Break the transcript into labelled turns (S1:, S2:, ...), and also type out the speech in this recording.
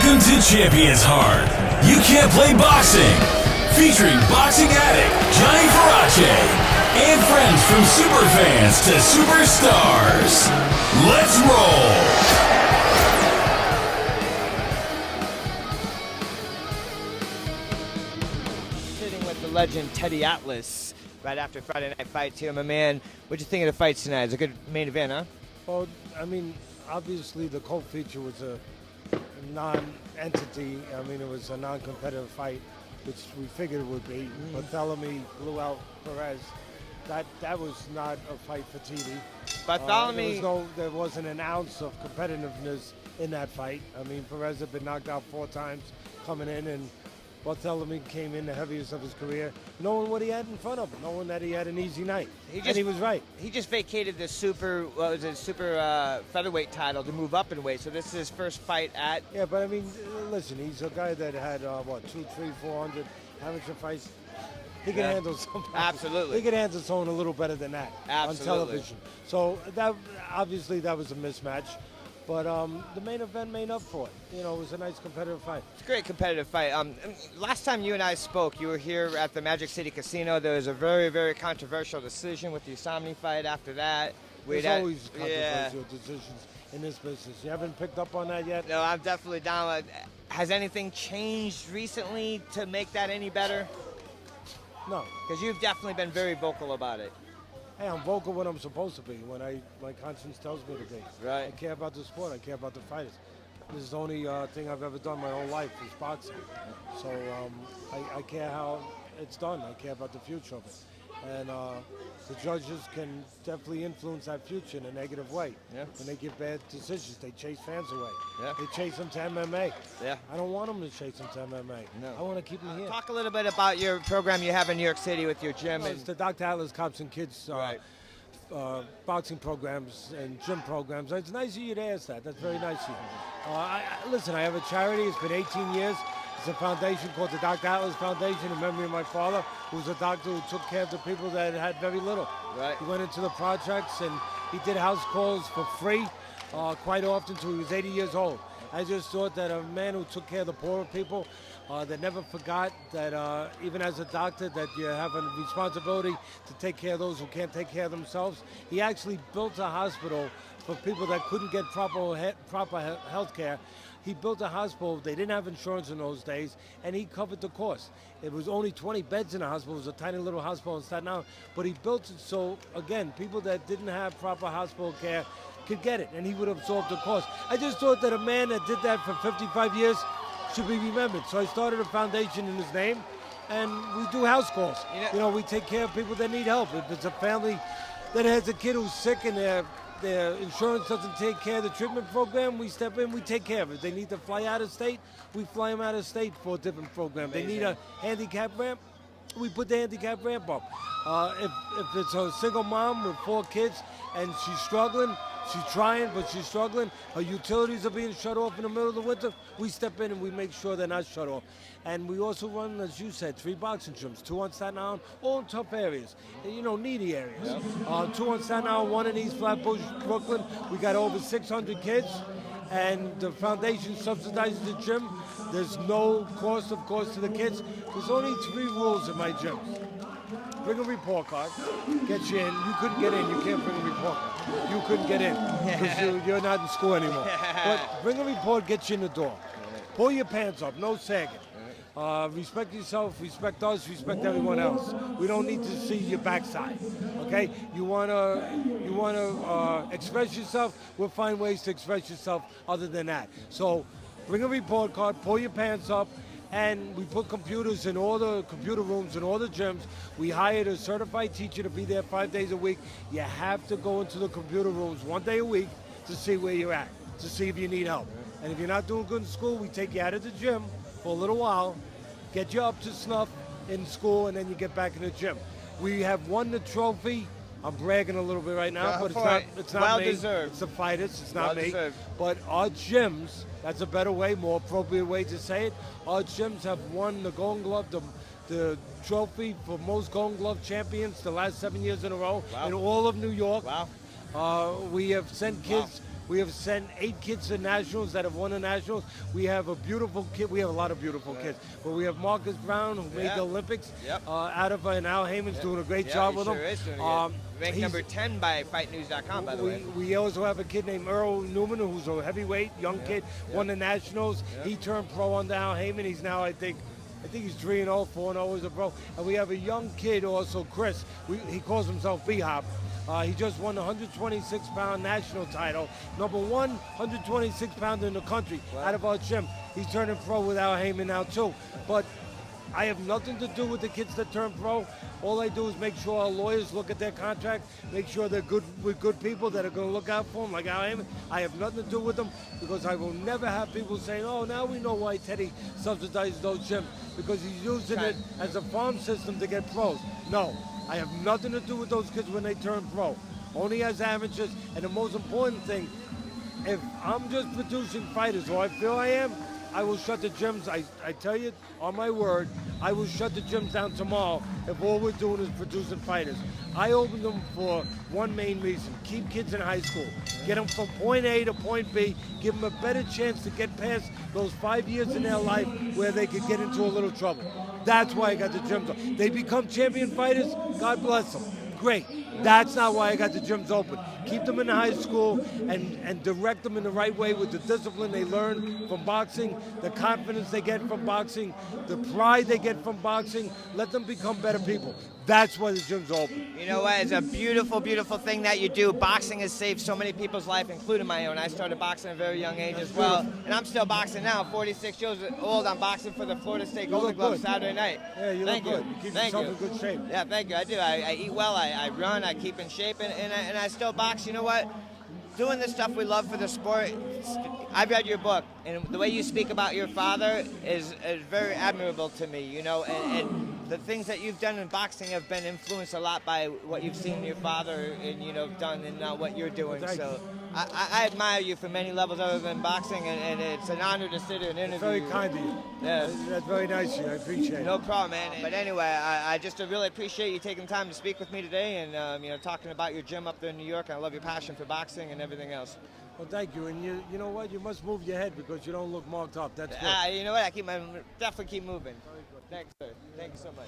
S1: Welcome to Champions Heart. You can't play boxing. Featuring boxing addict Johnny Farache and friends from superfans to superstars. Let's roll.
S2: Sitting with the legend Teddy Atlas right after Friday Night Fights here, my man. What'd you think of the fights tonight? It's a good main event, huh?
S3: Well, I mean, obviously the co-feature was a non-entity. I mean, it was a non-competitive fight, which we figured it would be. Bartholomew blew out Perez. That was not a fight for TV.
S2: Bartholomew.
S3: There wasn't an ounce of competitiveness in that fight. I mean, Perez had been knocked out 4 times coming in, and Bartholomew came in the heaviest of his career, knowing what he had in front of him, knowing that he had an easy night. And he was right.
S2: He just vacated the super featherweight title to move up in weight, so this is his first fight at...
S3: Yeah, but I mean, listen, he's a guy that had, 200, 300, 400 amateur fights. He can handle something.
S2: Absolutely.
S3: He can handle someone a little better than that on television. So that obviously that was a mismatch. But the main event made up for it. You know, it was a nice competitive fight.
S2: It's a great competitive fight. Last time you and I spoke, you were here at the Magic City Casino. There was a very, very controversial decision with the Usomni fight after that.
S3: There's always controversial decisions in this business. You haven't picked up on that yet?
S2: No, I'm definitely down. Has anything changed recently to make that any better?
S3: No.
S2: Because you've definitely been very vocal about it.
S3: Hey, I'm vocal when I'm supposed to be, when my conscience tells me to be.
S2: Right.
S3: I care about the sport. I care about the fighters. This is the only thing I've ever done my whole life is boxing. So I care how it's done. I care about the future of it. And the judges can definitely influence that future in a negative way.
S2: Yeah.
S3: When they give bad decisions, they chase fans away.
S2: Yeah.
S3: They chase them to MMA.
S2: Yeah.
S3: I don't want them to chase them to MMA.
S2: No.
S3: I want to keep them here.
S2: Talk a little bit about your program you have in New York City with your gym.
S3: It's the Dr. Atlas Cops and Kids boxing programs and gym programs. It's nice of you to ask that. That's very nice of you. Listen, I have a charity. It's been 18 years. It's a foundation called the Dr. Atlas Foundation in memory of my father, who was a doctor who took care of the people that had very little.
S2: Right.
S3: He went into the projects and he did house calls for free quite often until he was 80 years old. I just thought that a man who took care of the poorer people, that never forgot that even as a doctor that you have a responsibility to take care of those who can't take care of themselves. He actually built a hospital for people that couldn't get proper health care. He built a hospital. They didn't have insurance in those days, and he covered the cost. It was only 20 beds in the hospital. It was a tiny little hospital in Staten Island, but he built it so, again, people that didn't have proper hospital care could get it, and he would absorb the cost. I just thought that a man that did that for 55 years should be remembered. So I started a foundation in his name, and we do house calls. You know, we take care of people that need help. If it's a family that has a kid who's sick and their insurance doesn't take care of the treatment program, we step in, we take care of it. They need to fly out of state, we fly them out of state for a different program. Amazing. They need a handicap ramp, we put the handicap ramp up. If it's a single mom with 4 kids and she's struggling, she's trying, but she's struggling, her utilities are being shut off in the middle of the winter, we step in and we make sure they're not shut off. And we also run, as you said, 3 boxing gyms, 2 on Staten Island, all in tough areas, you know, needy areas. Yep. 2 on Staten Island, 1 in East Flatbush, Brooklyn. We got over 600 kids, and the foundation subsidizes the gym. There's no cost, of course, to the kids. There's only 3 rules in my gym. Bring a report card, get you in. You couldn't get in, you can't bring a report card. You couldn't get in because you're not in school anymore. But bring a report, get you in the door. Pull your pants up, no sagging. Respect yourself, respect us, respect everyone else. We don't need to see your backside, okay? You wanna express yourself, we'll find ways to express yourself other than that. So bring a report card, pull your pants up, and we put computers in all the computer rooms in all the gyms. We hired a certified teacher to be there 5 days a week. You have to go into the computer rooms 1 day a week to see where you're at, to see if you need help. And if you're not doing good in school, we take you out of the gym for a little while, get you up to snuff in school, and then you get back in the gym. We have won the trophy. I'm bragging a little bit right now, but it's not
S2: well
S3: me.
S2: Deserved.
S3: It's the fighters. It's not
S2: well
S3: me.
S2: Deserved.
S3: But our gyms, that's a better way, more appropriate way to say it. Our gyms have won the Golden Glove, the trophy for most Golden Glove champions the last 7 years in a row in all of New York.
S2: Wow.
S3: We have sent kids We have sent 8 kids to nationals that have won the nationals. We have a beautiful kid. We have a lot of beautiful kids. But we have Marcus Brown, who made the Olympics, out of and Al Heyman's doing a great job with him.
S2: Is doing good. Ranked number 10 by FightNews.com, by the way.
S3: We also have a kid named Earl Newman, who's a heavyweight, young kid, won the nationals. He turned pro under Al Heyman. He's now, I think he's 3-0, 4-0 as a pro. And we have a young kid also, Chris. He calls himself B-Hop. He just won the 126-pound national title, number 1 126-pounder in the country out of our gym. He's turning pro with Al Heyman now too. But I have nothing to do with the kids that turn pro. All I do is make sure our lawyers look at their contract, make sure they're good with good people that are going to look out for them, like Al Heyman. I have nothing to do with them because I will never have people saying, oh, now we know why Teddy subsidizes those gyms, because he's using it as a farm system to get pros. No, I have nothing to do with those kids when they turn pro. Only as amateurs, and the most important thing, if I'm just producing fighters, or I feel I am, I will shut the gyms. I tell you, on my word, I will shut the gyms down tomorrow if all we're doing is producing fighters. I open them for one main reason: keep kids in high school, get them from point A to point B, give them a better chance to get past those 5 years in their life where they could get into a little trouble. That's why I got the gyms open. They become champion fighters, God bless them. Great. That's not why I got the gyms open. Keep them in high school and direct them in the right way with the discipline they learn from boxing, the confidence they get from boxing, the pride they get from boxing. Let them become better people. That's why the gym's open.
S2: You know what? It's a beautiful, beautiful thing that you do. Boxing has saved so many people's life, including my own. I started boxing at a very young age as well. And I'm still boxing now. 46 years old. I'm boxing for the Florida State Golden Gloves Saturday night.
S3: Yeah, you look good. You keep yourself in good shape.
S2: Yeah, thank you. I do. I eat well. I run. I keep in shape. And I still box. You know what? Doing this stuff we love for the sport. I've read your book, and the way you speak about your father is very admirable to me, you know, and the things that you've done in boxing have been influenced a lot by what you've seen your father and, you know, done and what you're doing. So I admire you for many levels other than boxing, and it's an honor to sit here and interview you.
S3: Very kind of you.
S2: Yeah.
S3: That's very nice of you. I appreciate it.
S2: No problem, man. But anyway, I just really appreciate you taking time to speak with me today and, you know, talking about your gym up there in New York. I love your passion for boxing and everything else.
S3: Well, thank you. And you know what? You must move your head because you don't look marked up. That's good.
S2: You know what? Definitely keep moving. Thanks, sir. Thank you so much.